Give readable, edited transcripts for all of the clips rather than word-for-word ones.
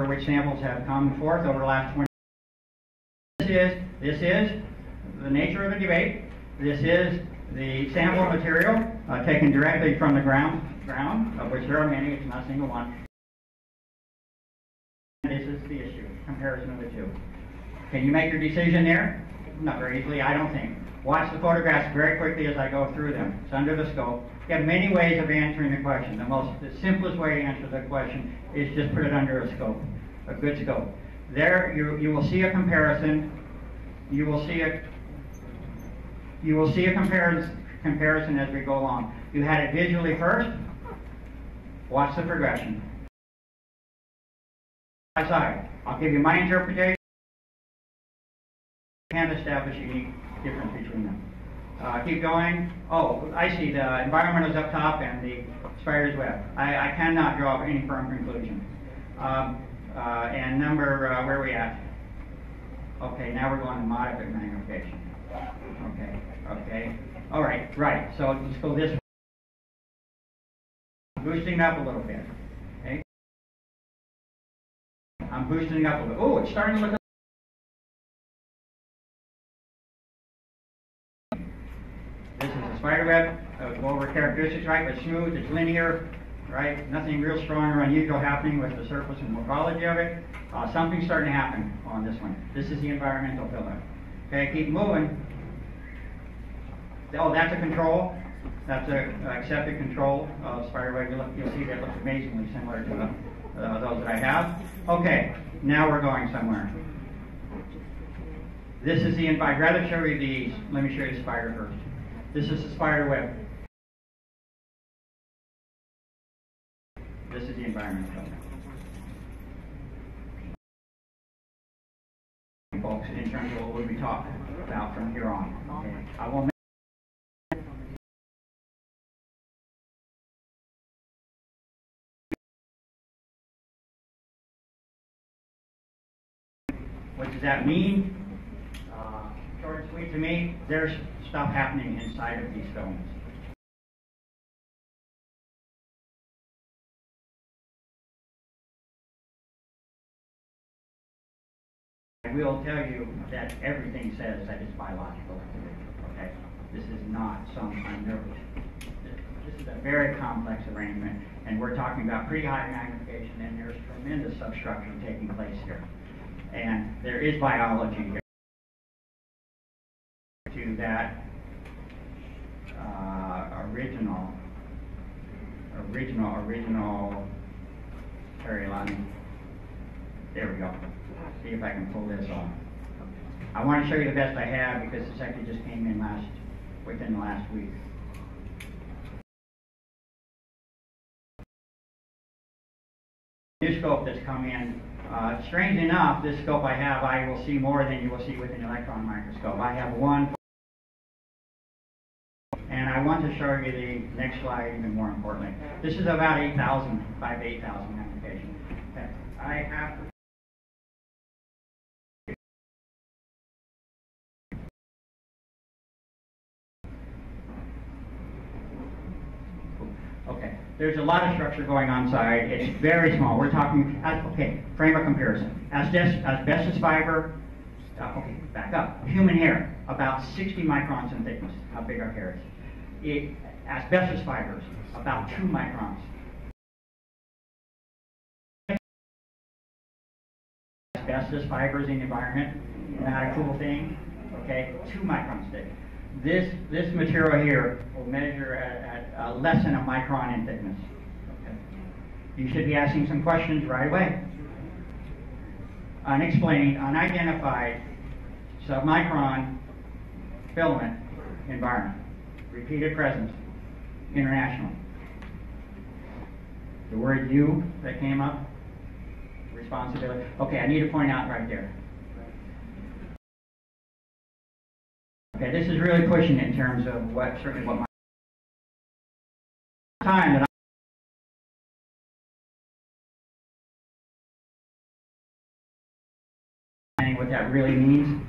which samples have come forth over the last 20 years. This is the nature of the debate. This is the sample material taken directly from the ground, of which there are many, it's not a single one. This is the issue, comparison of the two. Can you make your decision there? Not very easily, I don't think. Watch the photographs very quickly as I go through them. It's under the scope. You have many ways of answering the question. The simplest way to answer the question is just put it under a scope, a good scope. There, you will see a comparison. You will see a comparison as we go along. You had it visually first. Watch the progression. Side by side. I'll give you my interpretation. Can't establish a unique difference between them. Keep going. Oh, I see. The environment is up top and the spider's web. I cannot draw any firm conclusion. And number, where are we at? Okay, now we're going to moderate magnification. Okay. All right, right. So let's go this way. I'm boosting it up a little bit. Okay. I'm boosting it up a little bit. Oh, it's starting to look. This is a spider web. Go over characteristics, right? But smooth, it's linear, right? Nothing real strong or unusual happening with the surface and morphology of it. Something's starting to happen on this one. This is the environmental filter. Okay, keep moving. Oh, that's a control. That's an accepted control of spider web. You'll see that looks amazingly similar to those that I have. Okay, now we're going somewhere. This is the, I'd rather show you these. Let me show you the spider first. This is the spider web. This is the environmental filter. Folks, in terms of what we'll be talking about from here on. Okay. I will What does that mean? Short and sweet to me, there's stuff happening inside of these films. I will tell you that everything says that it's biological activity. Okay? This is not some unnerved. This is a very complex arrangement, and we're talking about pretty high magnification, and there's tremendous substructure taking place here. And there is biology here to that original periolani. There we go. See if I can pull this off. I want to show you the best I have because this actually just came in within the last week. New scope that's come in. Strange enough, this scope I will see more than you will see with an electron microscope. I have one, and I want to show you the next slide even more importantly. This is about 8,000, 5 to 8,000 magnification. Okay. I have to Okay, there's a lot of structure going on side. It's very small. We're talking, okay, frame of comparison. Asbestos fiber, okay, back up. Human hair, about 60 microns in thickness, how big our hair is. Asbestos fibers, about 2 microns. Asbestos fibers in the environment, not a cool thing, okay, 2 microns thick. This material here will measure at less than a micron in thickness. Okay. You should be asking some questions right away. Unexplained, unidentified, submicron filament environment. Repeated presence, international. The word "you" that came up, responsibility. Okay, I need to point out right there. Okay, this is really pushing it in terms of certainly what my time that I'm what that really means.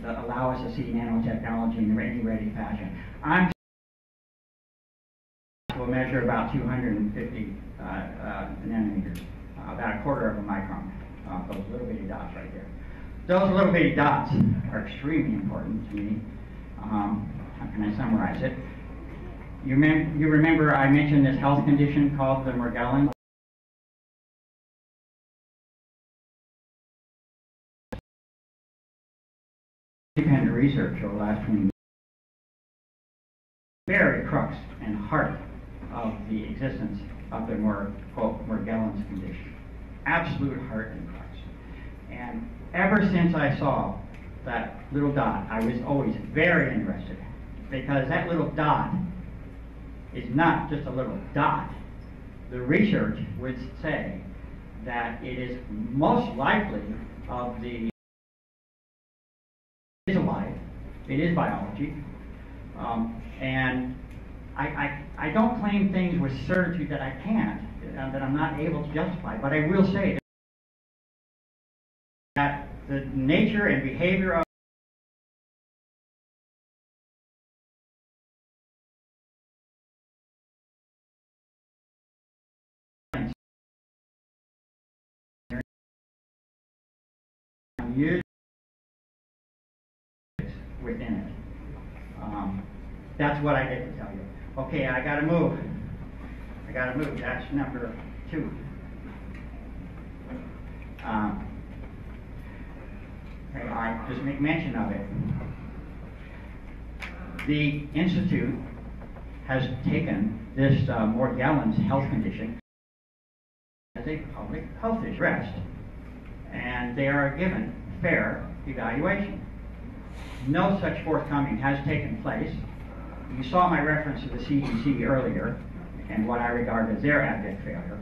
That allow us to see nanotechnology in any ready fashion. Will measure about 250 nanometers, about a quarter of a micron, those little bitty dots right there. Those little bitty dots are extremely important to me. How can I summarize it? You remember I mentioned this health condition called the Morgellons? Independent research over the last 20 years. Very crux and heart of the existence of the Morgellons condition. Absolute heart and crux. And ever since I saw that little dot, I was always very interested, because that little dot is not just a little dot. The research would say that it is most likely of the is alive, it is biology, and I don't claim things with certitude that I can't, that I'm not able to justify, but I will say that the nature and behavior of within it. That's what I get to tell you. Okay, I gotta move. That's number 2. I just make mention of it. The Institute has taken this Morgellons health condition as a public health interest, and they are given fair evaluation. No such forthcoming has taken place. You saw my reference to the CDC earlier and what I regard as their abject failure.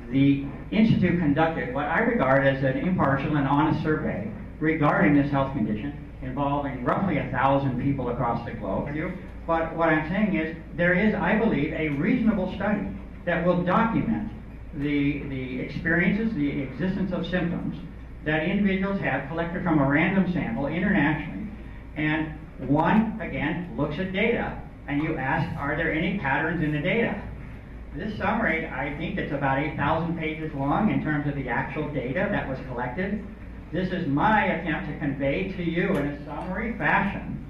The Institute conducted what I regard as an impartial and honest survey regarding this health condition involving roughly 1,000 people across the globe. But what I'm saying is there is, I believe, a reasonable study that will document the experiences, the existence of symptoms that individuals have collected from a random sample internationally. And one, again, looks at data, and you ask, are there any patterns in the data? This summary, I think it's about 8,000 pages long in terms of the actual data that was collected. This is my attempt to convey to you in a summary fashion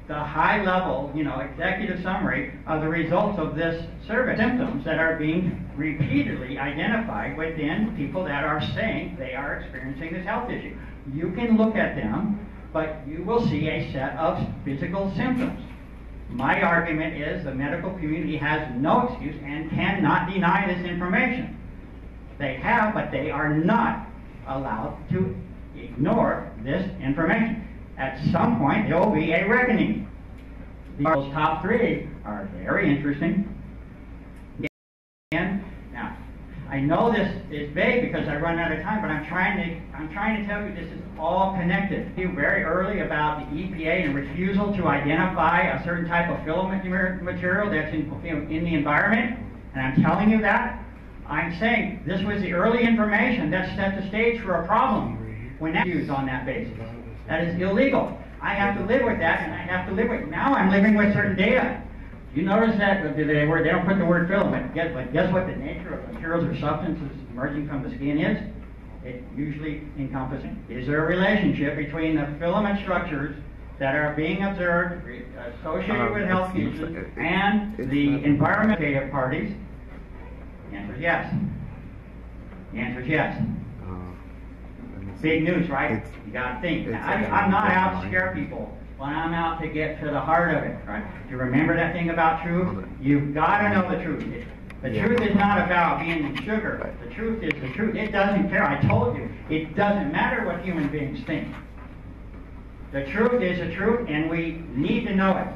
the high-level, executive summary of the results of this survey. Symptoms that are being repeatedly identified within people that are saying they are experiencing this health issue. You can look at them, but you will see a set of physical symptoms. My argument is the medical community has no excuse and cannot deny this information. They have, but they are not allowed to ignore this information. At some point, there will be a reckoning. Those top 3 are very interesting. Again, now, I know this is vague because I run out of time, but I'm trying to tell you this is all connected. Very early about the EPA and refusal to identify a certain type of filament material that's in the environment, and I'm telling you that. I'm saying this was the early information that set the stage for a problem when that's used on that basis. That is illegal. I have to live with that, and I have to live with it. Now I'm living with certain data. You notice that they don't put the word filament. Guess what the nature of materials or substances emerging from the skin is? It usually encompasses. Is there a relationship between the filament structures that are being observed, associated with health uses, and the environmental parties? The answer is yes. The answer is yes. Big news, right? You got to think. I'm not out to scare people, but I'm out to get to the heart of it, right? Do you remember that thing about truth? You've got to know the truth. The truth is not about being sugar. The truth is the truth. It doesn't care. I told you. It doesn't matter what human beings think. The truth is the truth, and we need to know it.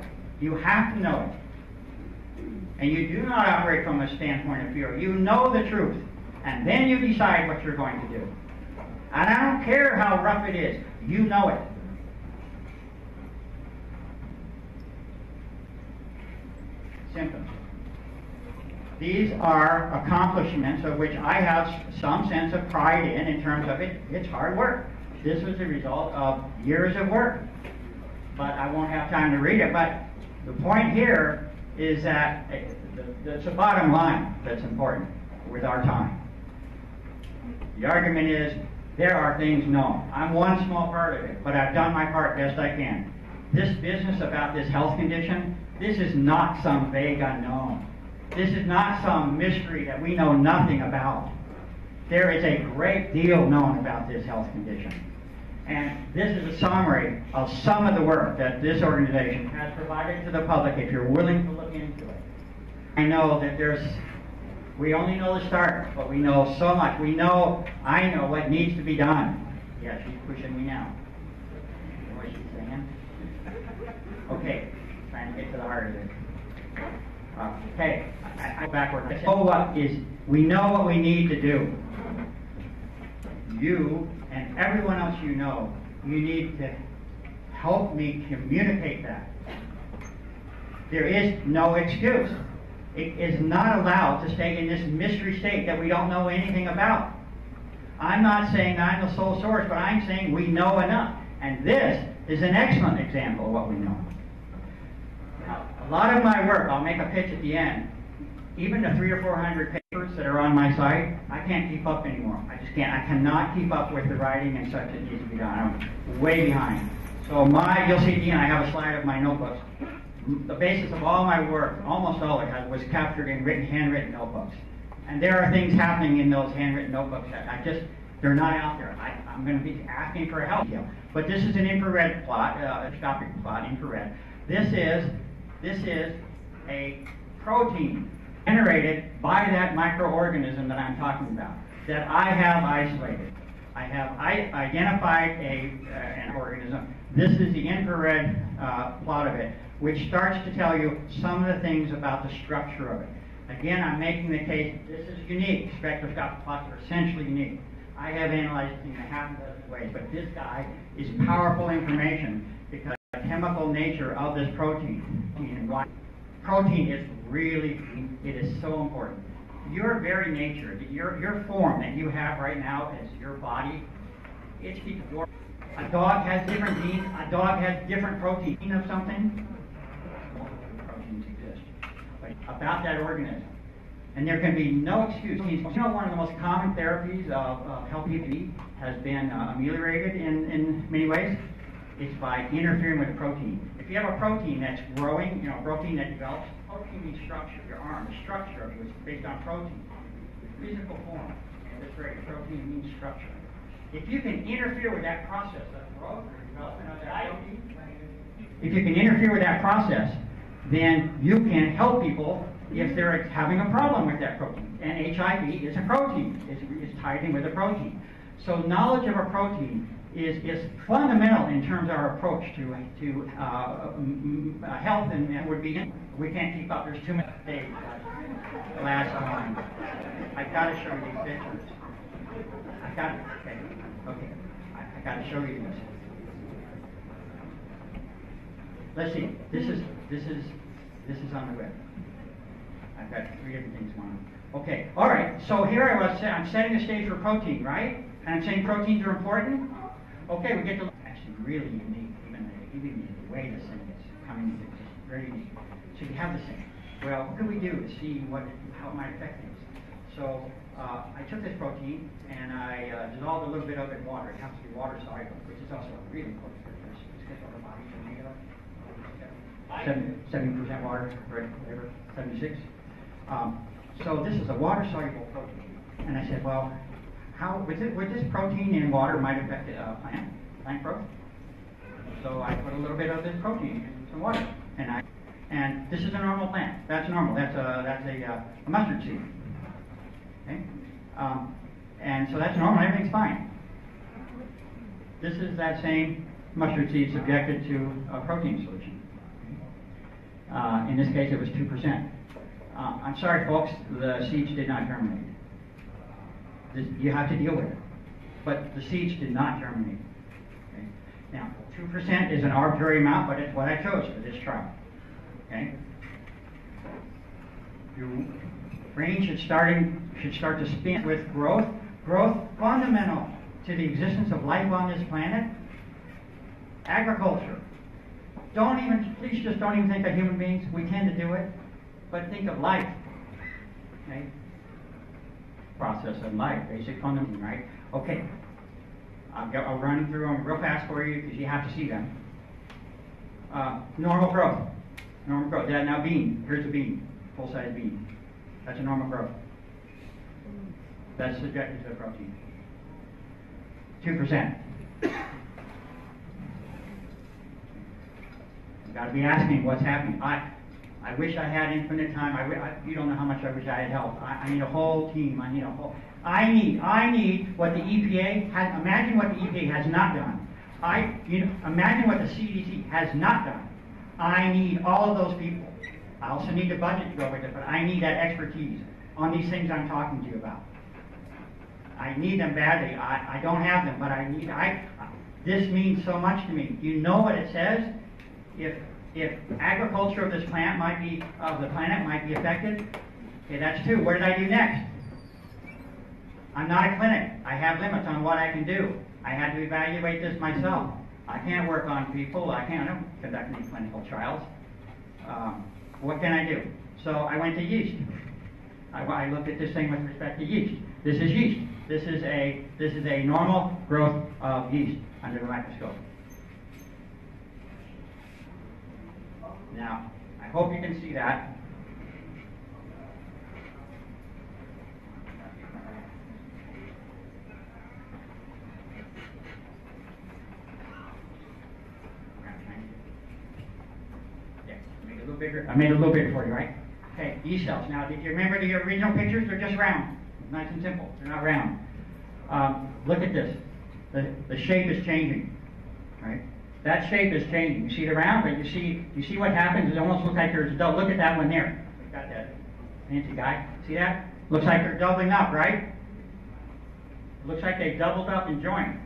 You have to know it. And you do not operate from a standpoint of fear. You know the truth, and then you decide what you're going to do. And I don't care how rough it is. You know it. Symptoms. These are accomplishments of which I have some sense of pride in terms of it's hard work. This was the result of years of work. But I won't have time to read it. But the point here is that it's the bottom line that's important. with our time. The argument is, there are things known. I'm one small part of it, but I've done my part best I can. This business about this health condition, this is not some vague unknown. This is not some mystery that we know nothing about. There is a great deal known about this health condition. And this is a summary of some of the work that this organization has provided to the public if you're willing to look into it. I know that we only know the start, but we know so much. I know what needs to be done. Yeah, she's pushing me now. What is she saying? Okay, trying to get to the heart of it. Okay, I go backward. We know what we need to do. You and everyone else you know, you need to help me communicate that. There is no excuse. It is not allowed to stay in this mystery state that we don't know anything about. I'm not saying I'm the sole source, but I'm saying we know enough. And this is an excellent example of what we know. Now, a lot of my work, I'll make a pitch at the end. Even the 300 or 400 papers that are on my site, I can't keep up anymore. I just can't. I cannot keep up with the writing and such that needs to be done. I'm way behind. So you'll see at the end, I have a slide of my notebooks. The basis of all my work, almost all of it, was captured in handwritten notebooks. And there are things happening in those handwritten notebooks that they're not out there. I'm going to be asking for help. But this is an infrared plot, a scopic plot, infrared. This is a protein generated by that microorganism that I'm talking about, that I have isolated. I have identified an organism. This is the infrared plot of it, which starts to tell you some of the things about the structure of it. Again, I'm making the case this is unique. Spectroscopic plots are essentially unique. I have analyzed things in half a dozen ways, but this guy is powerful information because of the chemical nature of this protein and why. Protein is it is so important. Your very nature, your form that you have right now as your body, it's before. A dog has different genes, a dog has different protein of something. Proteins exist. But about that organism. And there can be no excuse. You know, one of the most common therapies of healthy eating has been ameliorated in many ways. It's by interfering with the protein. If you have a protein that's growing, protein that develops, protein means structure. Your arm, the structure of you is based on protein. Physical form. And that's right, protein means structure. If you can interfere with that process of growth or development of that protein, if you can interfere with that process, then you can help people if they're having a problem with that protein. And HIV is a protein. It's tied in with a protein. So knowledge of a protein is fundamental in terms of our approach to health, and would be. We can't keep up. There's too much space. Last time, I got to show you these pictures. I got to show you this. Let's see. This is on the web. I've got 3 different things going on. Okay. All right. So here I was. I'm setting the stage for protein, right? And I'm saying proteins are important. Okay, we get to actually really unique, even the way this thing is coming into existence, very unique. So you have this thing. Well, what can we do to see how it might affect things? So I took this protein and I dissolved a little bit of it in water. It has to be water soluble, which is also really important for this. Because our bodies are made of 70% water, right? Whatever, 76. So this is a water soluble protein, and I said, well, would this protein in water might affect plant growth? So I put a little bit of this protein in some water, and this is a normal plant. That's normal. That's a mustard seed. Okay, and so that's normal. Everything's fine. This is that same mustard seed subjected to a protein solution. In this case, it was 2%. I'm sorry, folks. The seeds did not germinate. You have to deal with it. But the seeds did not germinate. Okay? Now, 2% is an arbitrary amount, but it's what I chose for this trial. Okay? Your brain should start to spin with growth. Growth fundamental to the existence of life on this planet. Agriculture. Please just don't even think of human beings. We tend to do it. But think of life. Okay? process of life, basic fundamental, right? Okay, I'll run through them real fast for you because you have to see them. Normal growth. Normal growth. Yeah, now bean. Here's a bean. Full-size bean. That's a normal growth. That's subjected to the protein. 2%. You've got to be asking what's happening. I wish I had infinite time. You don't know how much I wish I had help. I need a whole team. I need what the EPA has. Imagine what the EPA has not done. Imagine what the CDC has not done. I need all of those people. I also need the budget to go with it, but I need that expertise on these things I'm talking to you about. I need them badly. I don't have them, but this means so much to me. You know what it says? If agriculture of this planet might be affected, okay, that's 2. What did I do next? I'm not a clinic. I have limits on what I can do. I had to evaluate this myself. I can't work on people. I don't conduct any clinical trials. What can I do? So I went to yeast. I looked at this thing with respect to yeast. This is yeast. This is a normal growth of yeast under the microscope. Now, I hope you can see that. I made it a little bigger for you, right? Okay, yeast cells. Now, did you remember the original pictures? They're just round. Nice and simple. They're not round. Look at this. The shape is changing, right? That shape is changing. You see the round, but you see what happens? It almost looks like there's a double. Look at that one there. Got that fancy guy. See that? Looks like they're doubling up, right? It looks like they've doubled up and joined.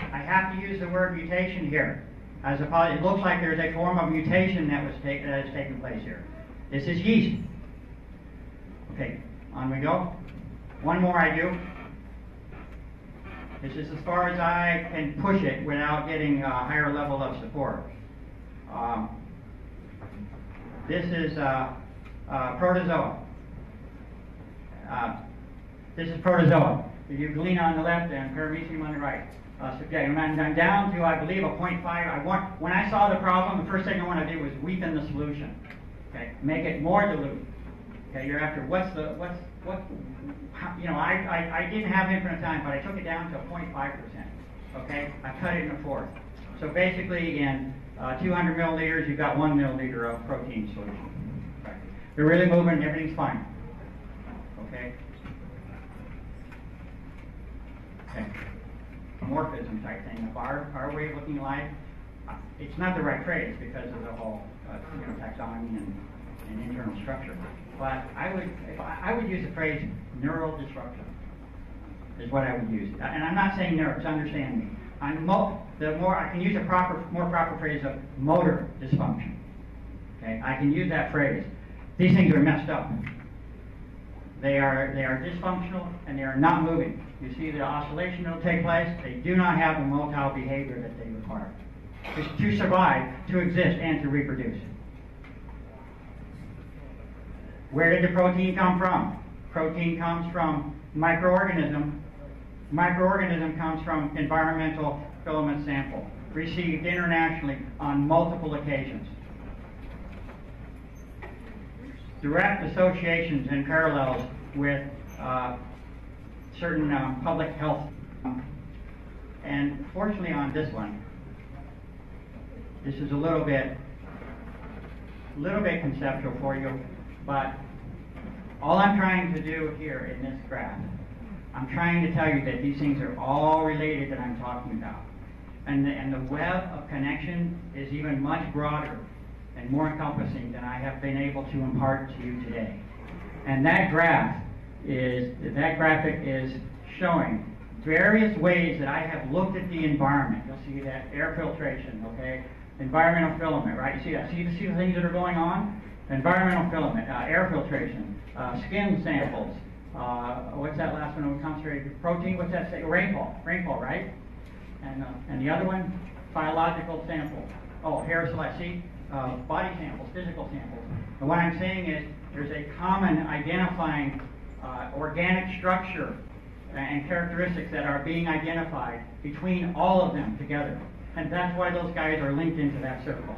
I have to use the word mutation here. It looks like there's a form of mutation that has taken place here. This is yeast. Okay, on we go. One more I do. This is as far as I can push it without getting a higher level of support. This is protozoa. This is protozoa. Euglena on the left and Paramecium on the right. And I'm down to, I believe, a 0.5. When I saw the problem, the first thing I want to do was weaken the solution. Okay, make it more dilute. Okay, you're after I didn't have infinite time, but I took it down to 0.5%. Okay, I cut it in a fourth. So basically, in 200 milliliters, you've got 1 milliliter of protein solution. Right. They're really moving, everything's fine. Okay. Okay. Morphism type thing. Our way of looking at life, it's not the right phrase because of the whole taxonomy and internal structure. But I would use the phrase neural disruption is what I would use. And I'm not saying nerves, understand me. I can use a more proper phrase of motor dysfunction. Okay, I can use that phrase. These things are messed up. They are dysfunctional and they are not moving. You see the oscillation that will take place. They do not have the motile behavior that they require to survive, to exist, and to reproduce. Where did the protein come from? Protein comes from microorganism. Microorganism comes from environmental filament sample, received internationally on multiple occasions. Direct associations and parallels with certain public health. And fortunately on this one, this is a little bit conceptual for you, but all I'm trying to do here in this graph, I'm trying to tell you that these things are all related that I'm talking about. And the web of connection is even much broader and more encompassing than I have been able to impart to you today. And that graphic is showing various ways that I have looked at the environment. You'll see that air filtration, okay? Environmental filament, right? You see that? See the things that are going on? Environmental filament, air filtration, skin samples. What's that last one? Concentrated protein. What's that say? Rainfall, right? And the other one, biological sample. Oh, hair select. See, body samples, physical samples. And what I'm saying is, there's a common identifying organic structure and characteristics that are being identified between all of them together. And that's why those guys are linked into that circle.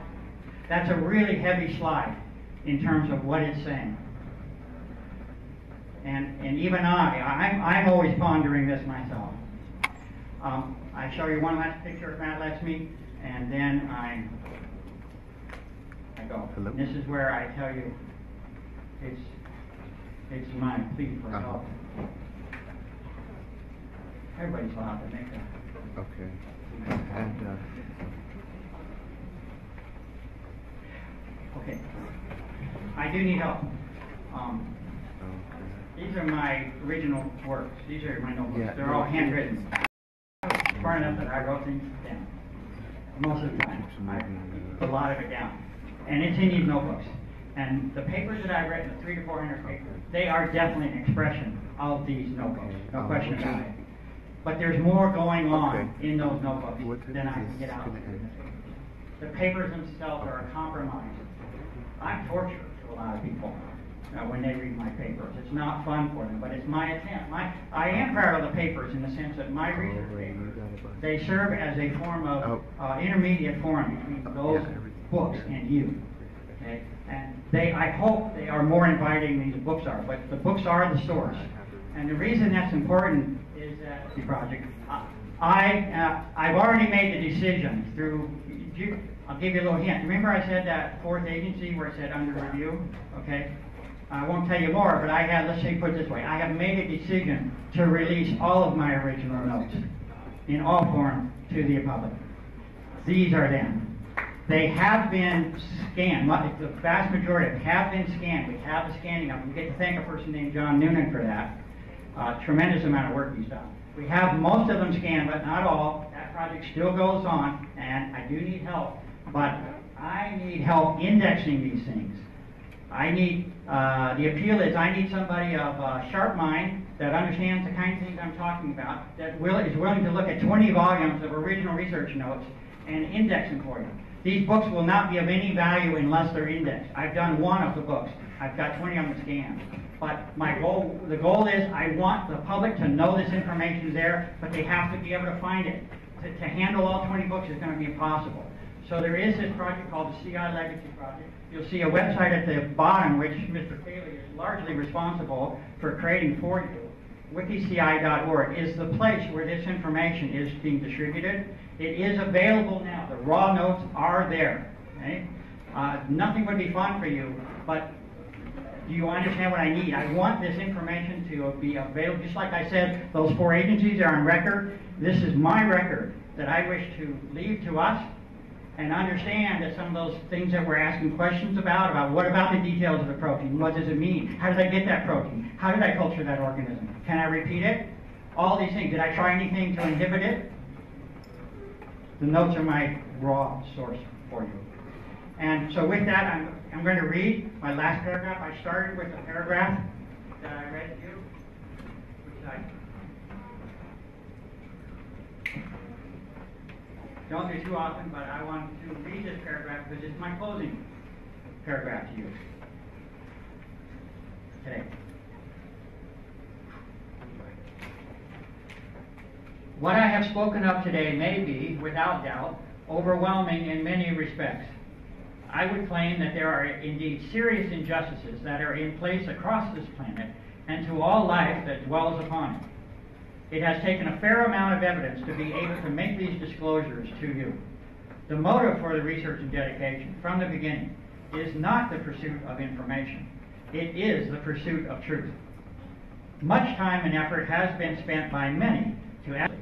That's a really heavy slide in terms of what it's saying. And even I'm always pondering this myself. I show you one last picture if Matt lets me, and then I go. Hello? This is where I tell you it's my plea for help. Everybody's allowed to make that. Okay. And okay. I do need help. okay. These are my original works. These are my notebooks. Yeah, They're all handwritten. Far enough that I wrote things down. Most of the time. I put a lot of it down. And it's in these notebooks. And the papers that I've written, the 300 to 400 papers, they are definitely an expression of these notebooks. No question about it. But there's more going on in those notebooks than I can get out. The papers themselves are a compromise. I'm torture to a lot of people when they read my papers. It's not fun for them, but it's my attempt. I am proud of the papers in the sense that my research papers, they serve as a form of intermediate forum between those books and you. Okay? And I hope they are more inviting than these books are, but the books are the source. And the reason that's important is that the project, I've already made the decision through, I'll give you a little hint. Remember I said that fourth agency where it said under review? Okay? I won't tell you more, but let's say put it this way, I have made a decision to release all of my original notes in all form to the public. These are them. They have been scanned. The vast majority of them have been scanned. We have the scanning of them. We get to thank a person named John Noonan for that. Tremendous amount of work he's done. We have most of them scanned, but not all. That project still goes on, and I do need help. But I need help indexing these things. I need, the appeal is I need somebody of sharp mind that understands the kind of things I'm talking about, that is willing to look at 20 volumes of original research notes and index them for you. These books will not be of any value unless they're indexed. I've done one of the books. I've got 20 of them scanned. But the goal is I want the public to know this information is there, but they have to be able to find it. To handle all 20 books is going to be impossible. So there is this project called the CI Legacy Project. You'll see a website at the bottom, which Mr. Cayley is largely responsible for creating for you. WikiCI.org is the place where this information is being distributed. It is available now. The raw notes are there. Okay? Nothing would be fun for you, but do you understand what I need? I want this information to be available. Just like I said, those 4 agencies are on record. This is my record that I wish to leave to us, and understand that some of those things that we're asking questions about what about the details of the protein? What does it mean? How did I get that protein? How did I culture that organism? Can I repeat it? All these things. Did I try anything to inhibit it? The notes are my raw source for you. And so with that, I'm going to read my last paragraph. I started with a paragraph that I read to you, which I don't do too often, but I want to read this paragraph because it's my closing paragraph to you today. What I have spoken of today may be, without doubt, overwhelming in many respects. I would claim that there are indeed serious injustices that are in place across this planet and to all life that dwells upon it. It has taken a fair amount of evidence to be able to make these disclosures to you. The motive for the research and dedication from the beginning is not the pursuit of information. It is the pursuit of truth. Much time and effort has been spent by many to ask.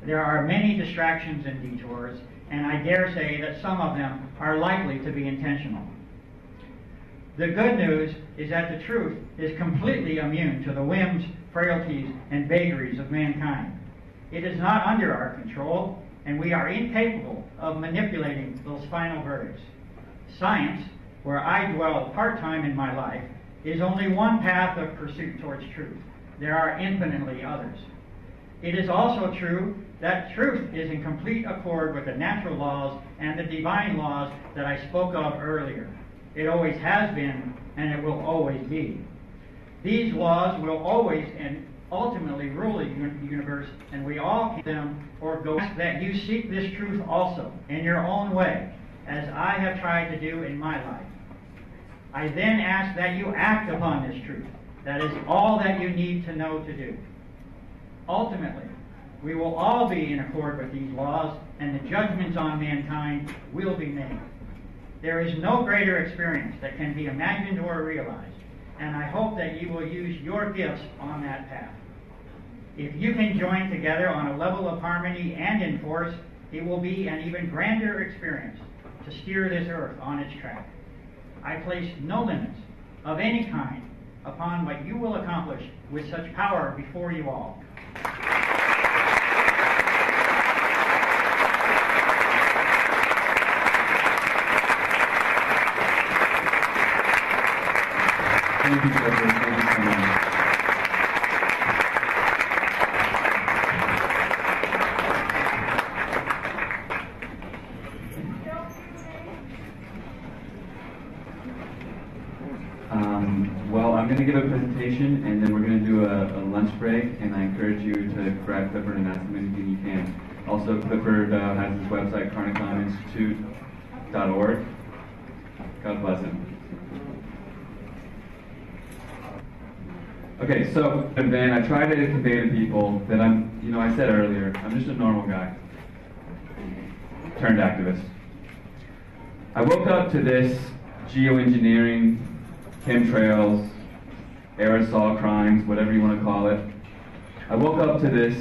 There are many distractions and detours, and I dare say that some of them are likely to be intentional. The good news is that the truth is completely immune to the whims, frailties, and vagaries of mankind. It is not under our control, and we are incapable of manipulating those final verdicts. Science, where I dwell part-time in my life, is only one path of pursuit towards truth. There are infinitely others. It is also true that truth is in complete accord with the natural laws and the divine laws that I spoke of earlier. It always has been, and it will always be. These laws will always and ultimately rule the universe, and we all keep them or go that you seek this truth also in your own way, as I have tried to do in my life. I then ask that you act upon this truth. That is all that you need to know to do. Ultimately, we will all be in accord with these laws, and the judgments on mankind will be made. There is no greater experience that can be imagined or realized, and I hope that you will use your gifts on that path. If you can join together on a level of harmony and in force, it will be an even grander experience to steer this earth on its track. I place no limits of any kind upon what you will accomplish with such power before you all. Thank you, Trevor. Thank you so much. Well, I'm going to give a presentation, and then we're going to do a lunch break, and I encourage you to grab Clifford and ask him anything you can. Also, Clifford has his website, carniclininstitute.org. God bless him. Okay, so then I try to convey to people that I said earlier, I'm just a normal guy turned activist. I woke up to this geoengineering, chemtrails, aerosol crimes, whatever you want to call it. I woke up to this.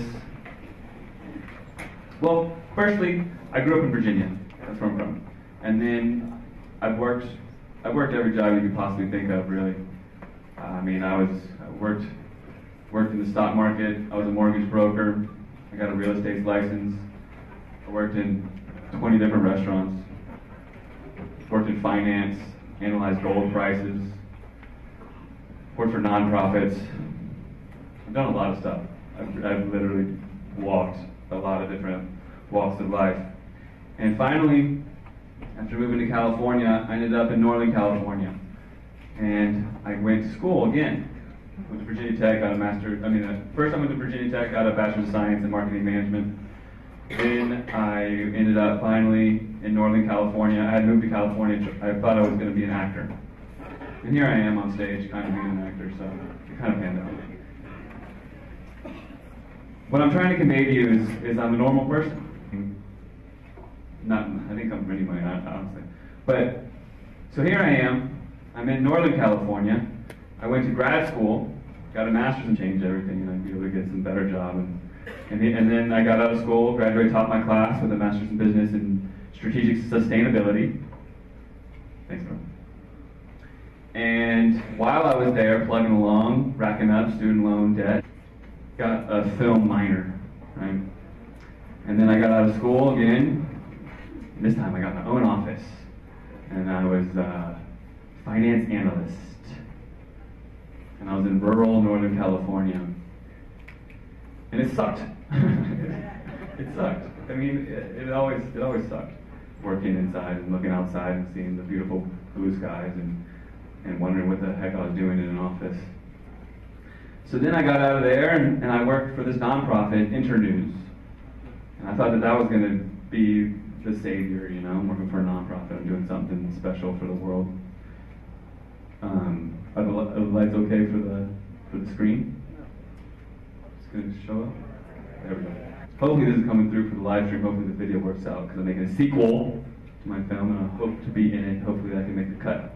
Well, firstly, I grew up in Virginia. That's where I'm from. And then I've worked every job you could possibly think of, really. I worked in the stock market. I was a mortgage broker. I got a real estate license. I worked in 20 different restaurants. Worked in finance, analyzed gold prices. Worked for nonprofits. I've done a lot of stuff. I've literally walked a lot of different walks of life. And finally, after moving to California, I ended up in Northern California. And I went to school again. Went to Virginia Tech, got a master's. First I went to Virginia Tech, got a bachelor's of science in marketing management. Then I ended up finally in Northern California. I had moved to California. I thought I was going to be an actor. And here I am on stage, kind of being an actor, so it kind of panned out. What I'm trying to convey to you is I'm a normal person. I think I'm anyway, honestly. But, so here I am. I'm in Northern California. I went to grad school, got a master's and changed everything, and I'd be able to get some better job. And then I got out of school, graduated, taught my class with a master's in business and strategic sustainability. Thanks, bro. And while I was there, plugging along, racking up student loan debt, got a film minor, right? And then I got out of school again. And this time I got my own office, and I was finance analyst, and I was in rural Northern California, and it sucked. It sucked. I mean, it always sucked. Working inside and looking outside and seeing the beautiful blue skies and wondering what the heck I was doing in an office. So then I got out of there and I worked for this nonprofit, Internews, and I thought that was going to be the savior. I'm working for a nonprofit. I'm doing something special for the world. Are the lights okay for the screen? It's going to show up? There we go. Hopefully this is coming through for the live stream. Hopefully the video works out because I'm making a sequel to my film and I hope to be in it. Hopefully I can make the cut.